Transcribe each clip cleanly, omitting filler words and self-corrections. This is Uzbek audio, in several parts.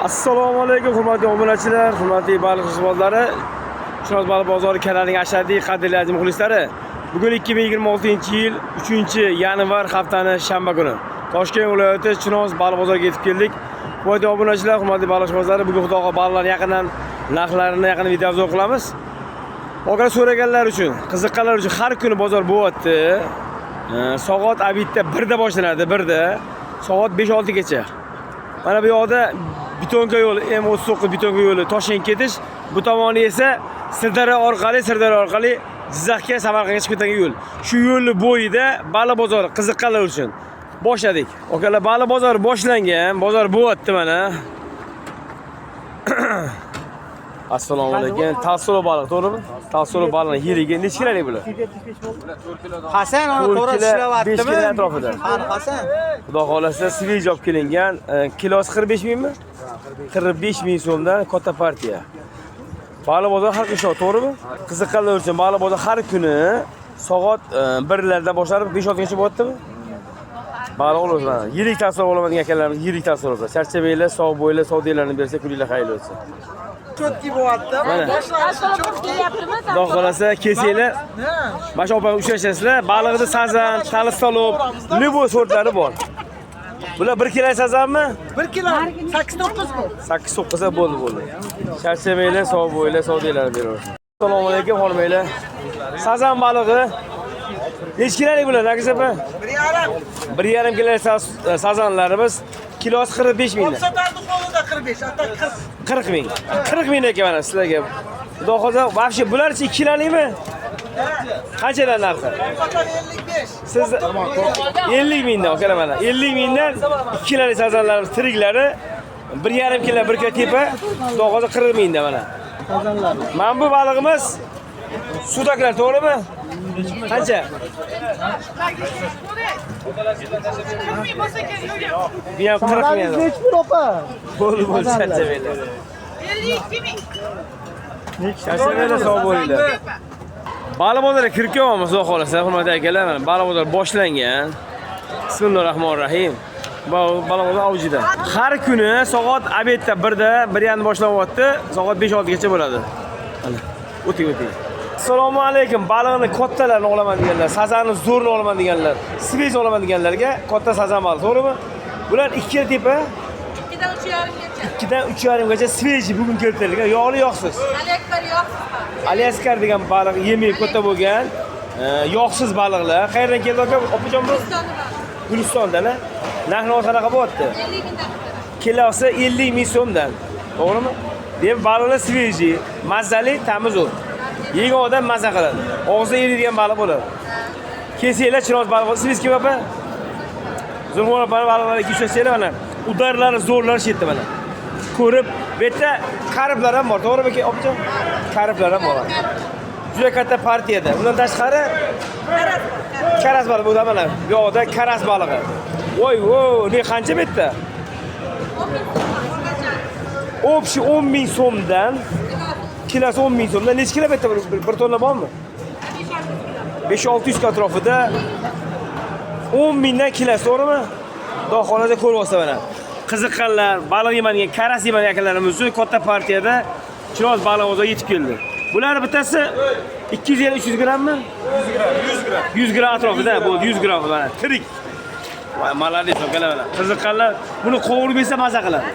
Assalomu alaykum hurmatli obunachilar, hurmatli baliq ishbozlari, Chinoz baliq bozori kanalining ashaddiy qadrli aziz muxlislari. Bugun 2026-yil 3-yanvar haftaning shanba kuni. Toshkent viloyati Chinoz baliq bozoriga yetib keldik. Hurmatli obunachilar, hurmatli baliq ishbozlari, bugun xudoga baliqlarni yaqindan narxlarini yaqin videoga qilamiz. Oqara so'raganlar uchun, qiziqqanlar uchun har kuni bozor bo'lyapti. Soat abitda 1 da boshlanadi, 1 da. Soat 5-6 gacha. Mana bu yoqda Bitonka yo'li, M39 Bitonka yo'li Toshkent ketish, bu tomoni esa Sirdaryo orqali Jizzaxga, Samarqandga chiqib ketadigan yo'l. Shu yo'lni bo'yida baliq bozori qiziqqanlar uchun boshladik. Okalar, baliq bozori boshlangan, bozor bo'lyapti mana. Assalomu alaykum. Talsolo baliq, to'g'rimi? Talsolo baliqning yeriga necha kilolik bular? Hasan uni to'g'ri ishlayaptimi? 5 kilo atrofida. Hasan. Xudo xolasa svej olib kelingan, kilosi 45 mingmi? 45 ming so'mdan katta partiya. Baliq bozori har kuni, to'g'rimi? Qiziqqanlar uchun baliq bozori har kuni soat 1 lardan boshlanib 5-6 gacha bo'lyaptimi? Baliq olamiz. Yirik tasavvur oladigan akalarimiz yirik tasavvur. Charchabanglar, sog' bo'ylar, savdolarni bersa, kuninglar xayrli bo'lsin. Chotki bo'lyapti. Xudo xolasa kelsanglar, mana shu opam uchrashasizlar. Baliqda sazan, talisolov, любой sortlari bor. Bular 1 kilo sazanmi? 1 kilo 8-9 mi? 8-9 bo'ldi. Charchabanglar, sog' bo'ylar, savdolarni beraversin. Assalomu alaykum xonimlar. Sazan balig'i necha kilolik bular, Nagiz opa? 1,5. 1,5 kilo sazanlarimiz kilosi 45 mingdan. Sotardi qo'lida 45, hatta 40 ming. 40 ming ekan mana sizlarga. Xudo xohlasa, vobshe bularchi 2 kilolikmi? Qanchadan narxi? 55. Siz 50 mingdan okalar mana. 50 mingdan 2 kilolik sazanlarimiz tiriklari 1,5 kilo, 1 kilo tepa, xudo xohlasa 40 mingdan mana. Mana bu balig'imiz suvdagilar, to'g'rimi? Qancha? Bu ham 40 ming. Nechi pul opa? Bo'ldi, charchabanglar. 52 ming. Charchabanglar, sog' bo'linglar. Baliq bozoriga kirib kelyapmiz, xudo xolasa, hurmatli akalar. Mana baliq bozori boshlangan. Bismillahirrohmanirrohim. Baliq bozori avjida. Har kuni soat abetda 1 da 1 boshlanyapti, soat 5-6 gacha bo'ladi. Mana, o'ting. Assalomu alaykum. Baliqni kattalarini olaman deganlar, sazanni zo'rni olaman deganlar, svej olaman deganlarga katta sazan baliq, to'g'rimi? Bular 2 kilo tepa, 2dan 3,5gacha. 2dan 3,5 gacha svej bugun keltirilgan, yog'li yoqsiz. Alekbar yo'q. Alyaskar degan baliq yemi katta bo'lgan, yog'siz baliqlar. Qayerdan keldi aka? Opajon bu? Gulistondan. Narxi qanaqa bo'lyapti? 50 mingdan. Kilosi 50 ming so'mdan. To'g'rimi? Demak, baliqlar sveji, mazali, tamiz u. Yegan odam maza qiladi. Og'zida eriydigan baliq bo'ladi. Kelsanglar Chinoz baliq, siz kim opa? Zulmon opa baliqlarga uchrashsanglar mana, udarlari zo'rlari shu yerda mana. Ko'rib, bu yerda kariblar ham bor, to'g'rimi aka, opajon? Kariblar ham bor. Juda katta partiyada. Undan tashqari karas baliq bo'ladi mana. Bu yoqda karas balig'i. Voy, ne qancha bu yerda? Opshi 10 ming so'mdan, kilosi 10 ming so'mdan. Necha kilo bu yerda? 1 tonna bormi? 5-600 kilo atrofida 10 mingdan kilosi, to'g'rimi? Xudo xolasa ko'rib olsa mana. Qiziqqanlar, baliq yemadigan, karas yemadigan akalarimiz uchun katta partiyada Chinoz baliq bozoriga yetib keldi. Bular bittasi 250-300 grammmi? 100 gram. 100 gram atrofida bo'ldi, 100 gram mana. Tirik. Malades okalar mana. Qiziqqanlar buni qovurib yesa maza qiladi.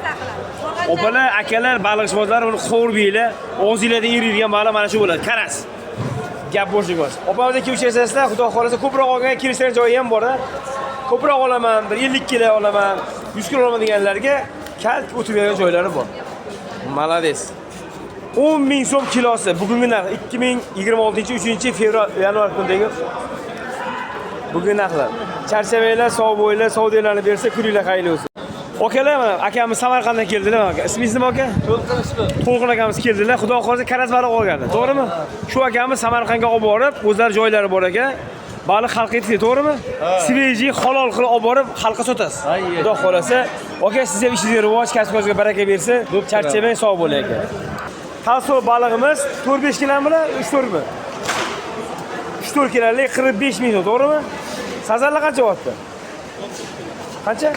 Opalar, akalar, baliq ishbozlari buni qovurib yeylar. Og'zingizda eriydigan baliq mana shu bo'ladi, karas. Gap bo'shlik emas. Opamizga kelib uchrasizlar, xudo xolasa ko'proq olgan, kelishgan joyi ham bor-da. Ko'proq olaman, 50 kilo olaman, 100 kilo olaman deganlarga kalt o'tib bergan joylari bor. Malades. 10 ming so'm kilosi bugungi narx 2026-3-fevral yanvar kunidagi bugungi narxlar. Charchabanglar, sog' bo'ylar, savdolarni bersa, kuninglar xayrli bo'lsin. Okalar, mana akamiz Samarqanddan keldilar aka. Ismingiz nima aka? To'lqin akamiz keldilar. Xudo xolasa karas baliq olgandi, to'g'rimi? Shu akamiz Samarqandga olib borib, o'zlari joylari bor ekan. Baliq xalqqa yetdi, to'g'rimi? Sveji halol qilib olib borib, xalqqa sotasiz. Xudo xolasa, aka siz ham ishingizga rivoj, kasbingizga baraka bersin. Charchabang, sog' bo'ling aka. Talso balig'imiz 4-5 kilomi bilan 3-4 mi? 3-4 kilolik 45 ming so'm, to'g'rimi? Sazanlar qancha bo'lyapti? Qancha?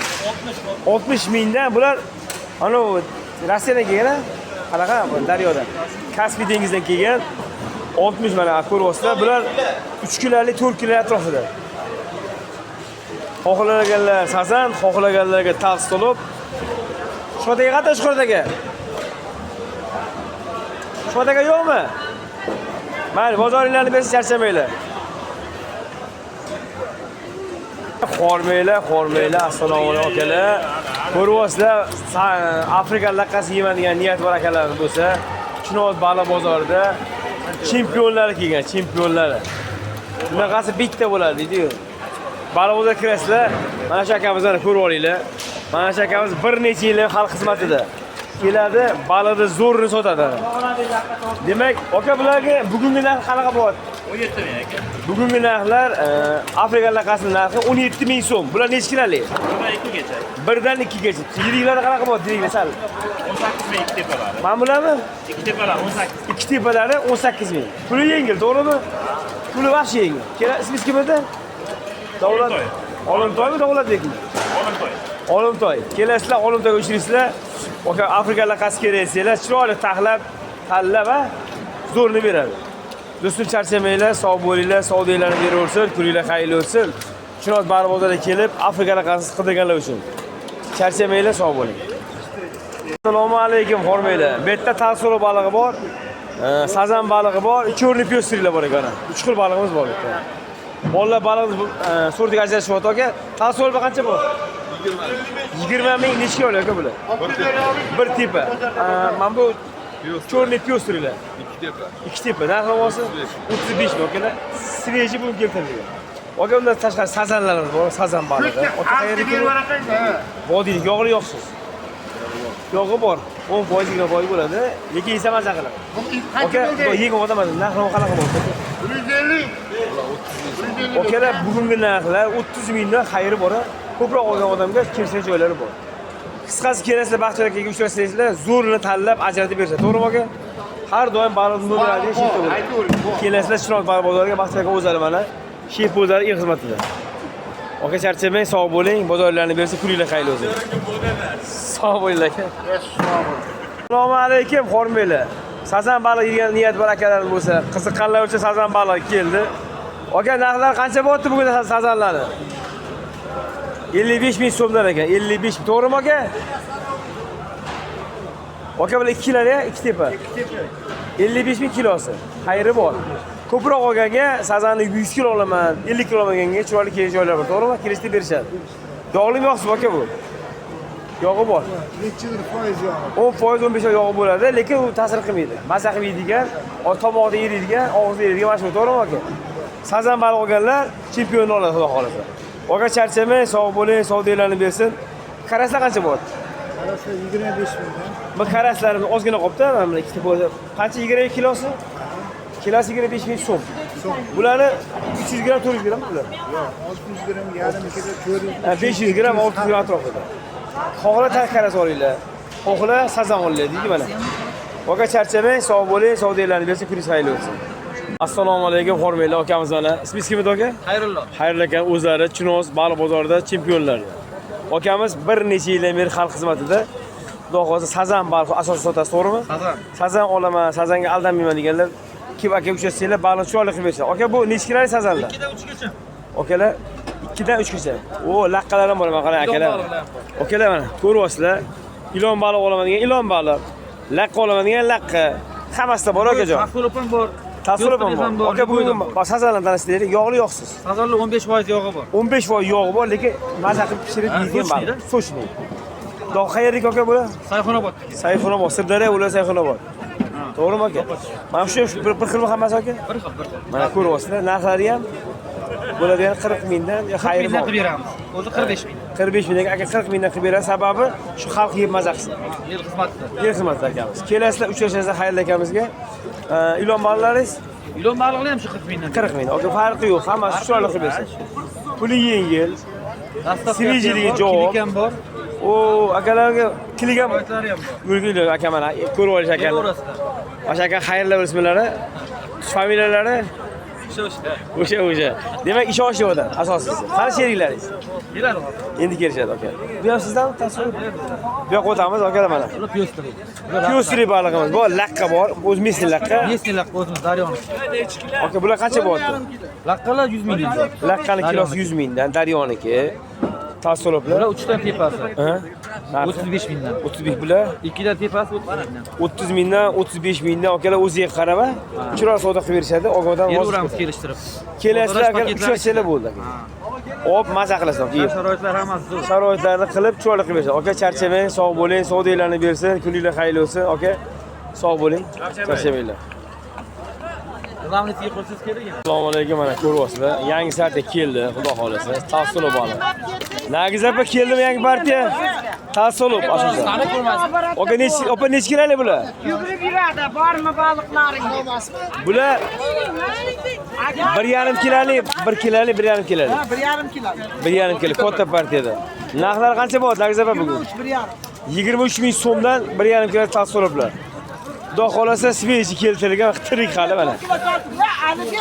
60 mingdan bular ana Rossiyadan kelgan, qanaqa daryodan. Kaspiy dengizidan kelgan. 60 mana ko'ryapsizlar. Bular 3 kilolik, 4 kilo atrofida. Xohlaganlar sazan, xohlaganlarga tavsiya qilib. Shodaga qatash Shodaga. Shodaga yo'qmi? Mayli, bozoringlarni bersa charchamanglar. Xormanglar, assalomu alaykum akalar. Ko'ryapsizlar, Afrika laqasi yeyman niyat bor akalar bo'lsa, Chinoz baliq bozorida chempionlar kelgan, chempionlari. Bunaqasi bitta bo'ladi, deydi-ku. Baliq bozorga kirasizlar, mana shu akamizni ko'rib olinglar. Mana shu akamiz bir necha yil xalq xizmatida. Keladi, baliqni zo'rini sotadi. Demak, aka bularga bugungi narx qanaqa bo'lyapti? 17 ming aka. Bugungi narxlar Afrika laqasining narxi 17 ming so'm. Bular necha kiloli? 2 gacha. Birdan 2 gacha. Yiriklari qanaqa bo'lyapti, deylik sal. 18 ming ikki tepalari. Mana bularmi? Ikki tepalari 18. Ikki tepalari 18 ming. Puli yengil, to'g'rimi? Puli vahshiy yengil. Ismingiz kim edi? Davlat. Olimtoymi, Davlatbekmi? Olimtoy. Olimtoy. Kelasizlar, Olimtoyga uchraysizlar. Aka Afrika laqasi kerak, chiroyli taxlab, tanlab va zo'rni beradi. Do'stim charchamanglar, sog' bo'linglar, savdolarni beraversin, kuninglar xayrli o'tsin. Chinoz baliq bozoriga kelib, Afrika laqasini qidirganlar uchun. Charchamanglar, sog' bo'ling. Assalomu alaykum, xormanglar. Bu yerda tasviro balig'i bor, sazan balig'i bor, cho'rni pyostrilar bor ekan. 3 xil balig'imiz bor bu yerda. Bolalar baliqni sortiga ajrashyapti aka. Tasviro qancha bor? 20 ming necha kilo aka bular? Bir tepa. Mana bu cho'rni pyostrilar. İki tepe. Narxi olsa 35 ming akalar. Sveji buni keltirilgan. Aka undan tashqari sazanlarimiz bor, sazan balig'i. Aka qayerga keladi? Vodiylik, yog'li yo'qsiz. Yog'i bor. 10% 20% bo'ladi. Lekin yesa maza qiladi. Aka, yegan odam emas. Narxi qanaqa bo'ldi? 150. Akalar bugungi narxlar 30 mingdan xayri bor. Ko'proq olgan odamga kelsa joylari bor. Qisqasi kelasizlar, Baxtiyor akaga uchrasangizlar, zo'rini tanlab ajratib bersa, to'g'rimi aka? Har doim baliqni nomerlari shifta bo'ladi. Kelasizlar Chinoz baliq bozoriga, Baxtiyor aka o'zlari mana shef o'zlari eng xizmatida. Aka charchamang, sog' bo'ling, bozorlarni bersa kuninglar xayrli bo'lsin. Sog' bo'linglar aka. Assalomu alaykum, xormanglar. Sazan baliq yegan niyat bor akalarim bo'lsa, qiziqqanlar uchun sazan baliq keldi. Aka narxlar qancha bo'lyapti bugun sazanlarni? 55 ming so'mdan ekan, 55 ming. To'g'rimi aka? Aka bular 2 kilolar, 2 tepa. 55 ming kilosi. Xayri bor. Ko'proq olganga sazanni 100 kilo olaman, 50 kilo olmaganga chiroyli kelish joylar bor. To'g'rimi? Kelishda berishadi. Yog'limi yo'qsiz aka bu? Yog'i bor. Necha foiz yog'i? 10%, 15% yog'i bo'ladi, lekin u ta'sir qilmaydi. Maza qilib yeydigan, tomoqda yeydigan, og'izda yeydigan mashhur, to'g'rimi aka? Sazan baliq olganlar chempion oladi, xudo xolasa. Aka charchamang, sog' bo'ling, savdolarni bersin. Qaraslar qancha bo'lyapti? Qaraslar 25 mingdan. Bu qaraslarimiz ozgina qolibdi, mana bu ikkita bo'lsa. Qancha 20 kilosi? Kilosi 25 ming so'm. Bularni 300 gram, 400 gram bular. Yo'q, 600 gram, yarim kilo, 400. 500 gram, 600 gram atrofida. Xohla qaras olinglar. Xohla sazan olinglar, deydi mana. Aka charchamang, sog' bo'ling, savdolarni bersin, kuningiz xayrli bo'lsin. Assalomu alaykum, xormanglar, akamiz mana. Ismingiz kim edi aka? Xayrullo. Xayrli aka, o'zlari Chinoz baliq bozorida chempionlar. Akamiz bir necha yildan beri xalq xizmatida. Xudo xolasa sazan baliq asosan sotasiz, to'g'rimi? Sazan. Sazan olaman, sazanga aldanmayman deganlar kim aka uchrasanglar baliq chiroyli qilib berishadi. Aka bu necha kilolik sazanlar? 2 dan 3 gacha. Akalar 2 dan 3 gacha. O, laqqalar ham bor, mana qarang akalar. Akalar mana ko'ryapsizlar. Ilon baliq olaman degan ilon baliq. Laqqa olaman degan laqqa. Hammasida bor akajon. Tasvirlab bor. Tasvirlab bor. Aka bu sazanlar tanishtiraylik, yog'li yo'qsiz. Sazanlar 15% yog'i bor. 15% yog'i bor, lekin maza qilib pishirib yeydigan baliq. Sochni. Dog' qayerlik aka bu? Sayxonobod. Sayxonobod, Sirdaryo ular Sayxonobod. To'g'rimi aka? Mana shu bir xil hammasi aka? Bir xil. Mana ko'ryapsizlar, narxlari ham bo'ladigan 40 mingdan xayri bor. Qilib beramiz. O'zi 45 ming. 45 mingdan aka 40 mingdan qilib beradi, sababi shu xalq yeb maza qilsin. Yil xizmatida. Yer xizmatida akamiz. Kelasizlar, uchrashasizlar xayrli akamizga. Ilon baliqlaringiz Ilon baliqlar ham shu 40 mingdan. 40 ming. Aka farqi yo'q, hammasi chiroyli qilib bersin. Puli yengil. Svejiligi javob. Klikan bor. O, akalarga kligan Boytlari ham bor. yurgilar aka mana ko'rib olish aka. O'sha aka xayrli ismlari, familiyalari O'sha. o'sha. Demak, ishonchli odam asosiysi. Qani sheriklaringiz? Keladi hozir. Endi kelishadi aka. Bu ham sizdan tasavvur. Bu yoqqa o'tamiz akalar mana. Bular pyostri. Pyostri balig'imiz bor, laqqa bor, o'zimizning laqqa. Nesnelar o'zimiz daryoni. Aka bular qancha bo'lyapti? Laqqalar 100 ming. Laqqani kilosi 100 mingdan, daryoniki. Tassoloblar. Bular 3 dan tepasi. Ha? 35 mingdan. 35 bular. 2 dan tepasi 30 mingdan. 30 mingdan, 35 mingdan akalar o'ziga qarab, chiroyli savdo qilib berishadi. Ogodan Beraveramiz kelishtirib. Kelasizlar aka 3 bo'ldi aka. Hop, maza qilasizlar. Sharoitlar hammasi zo'r. Sharoitlarni qilib chiroyli qilib berishadi. Aka charchamang, sog' bo'ling, savdolarni bersin, kuninglar xayr bo'lsin. Aka sog' bo'ling, charchamanglar. G'amlisiga qo'ysiz kerak ekan. Assalomu alaykum, mana ko'ryapsizlar. Yangi sarta keldi, xudo xolasa. Tassolib baliq. Nagiz opa keldimi yangi partiya? Tassolib asosida. Opa necha kiloli bular? Yugurib yuradi, bormi baliqlaring? Bular 1,5 kiloli, 1 kiloli, 1,5 kiloli. 1,5 kilo. 1,5 kilo katta partiyada. Narxlar qancha bo'lyapti Nagiz opa bugun? 23 ming so'mdan 1,5 kilo tassoliblar. Xudo xolasa sveji keltirilgan tirik hali mana.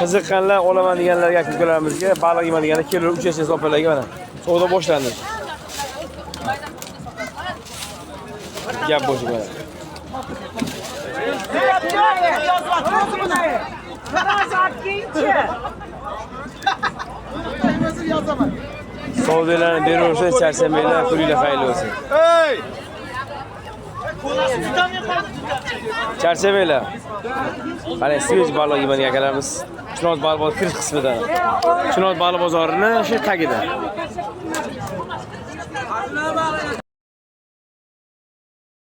Qiziqqanlar, olaman deganlarga aka-ukalarimizga, baliq yemadiganda kelib uchasiz opalarga mana. Savdo boshlandi. Gap bo'shi mana. Savdolarni beraversin, charchamanglar, kuninglar xayr bo'lsin. Charchamanglar. Qarang, svej baliq yemagan akalarimiz Chinoz baliq bozor kirish qismidan. Chinoz baliq bozorini shu tagida.